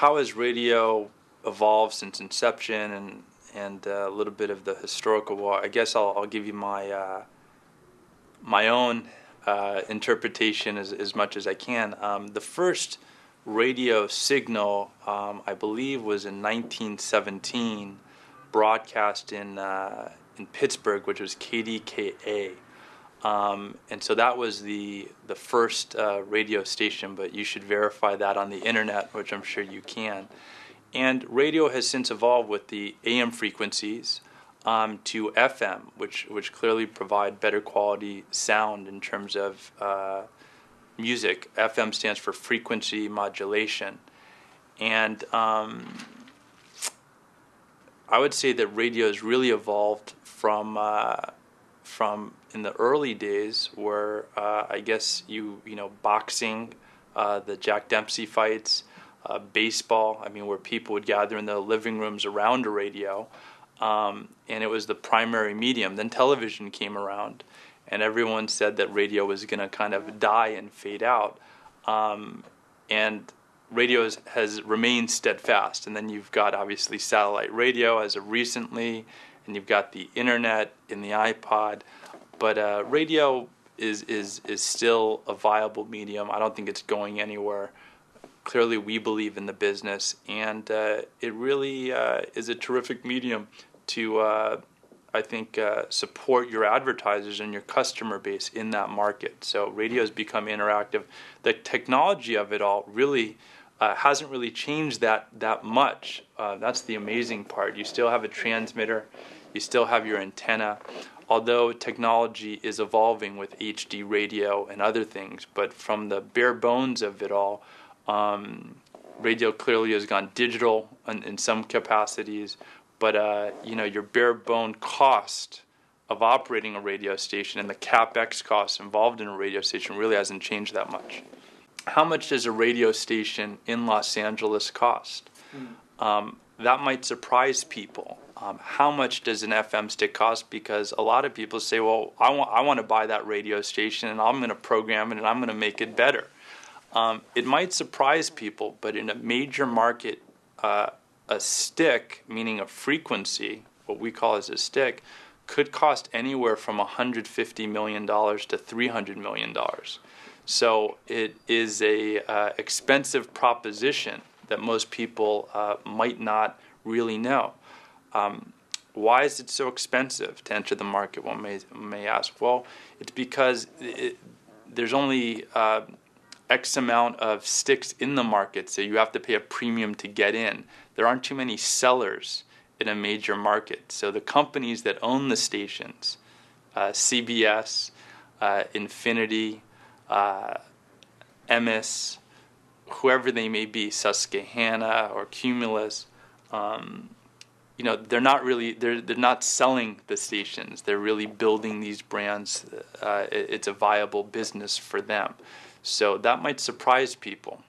how has radio evolved since inception, and a little bit of the historical. Well, I guess I'll give you my own interpretation as much as I can. The first radio signal, I believe, was in 1917, broadcast in Pittsburgh, which was KDKA. And so that was the first radio station, but you should verify that on the internet, which I'm sure you can. And radio has since evolved with the AM frequencies to FM, which clearly provide better quality sound in terms of music. FM stands for frequency modulation. And I would say that radio has really evolved from in the early days where I guess you know boxing, the Jack Dempsey fights, baseball. I mean, where people would gather in the living rooms around a radio, and it was the primary medium. Then television came around, and everyone said that radio was going to kind of die and fade out, and radio has remained steadfast. And then you've got obviously satellite radio as of recently, and you've got the internet in the iPod. But radio is still a viable medium. I don't think it's going anywhere. Clearly, we believe in the business, and it really is a terrific medium to, I think, support your advertisers and your customer base in that market. So radio has become interactive. The technology of it all really hasn't really changed that much. That's the amazing part. You still have a transmitter. You still have your antenna. Although technology is evolving with HD radio and other things, but from the bare bones of it all, radio clearly has gone digital in some capacities, but your bare bone cost of operating a radio station and the CapEx costs involved in a radio station really hasn't changed that much. How much does a radio station in Los Angeles cost? That might surprise people. How much does an FM stick cost? Because a lot of people say, well, I want to buy that radio station and I'm going to program it and I'm going to make it better. It might surprise people, but in a major market, a stick, meaning a frequency, what we call as a stick, could cost anywhere from $150 million to $300 million. So it is a expensive proposition that most people might not really know. Why is it so expensive to enter the market, one may ask? Well, it's because there's only X amount of sticks in the market, so you have to pay a premium to get in. There aren't too many sellers in a major market. So the companies that own the stations, CBS, Infinity, MS, whoever they may be, Susquehanna or Cumulus, they're not selling the stations. They're really building these brands. It's a viable business for them. So that might surprise people.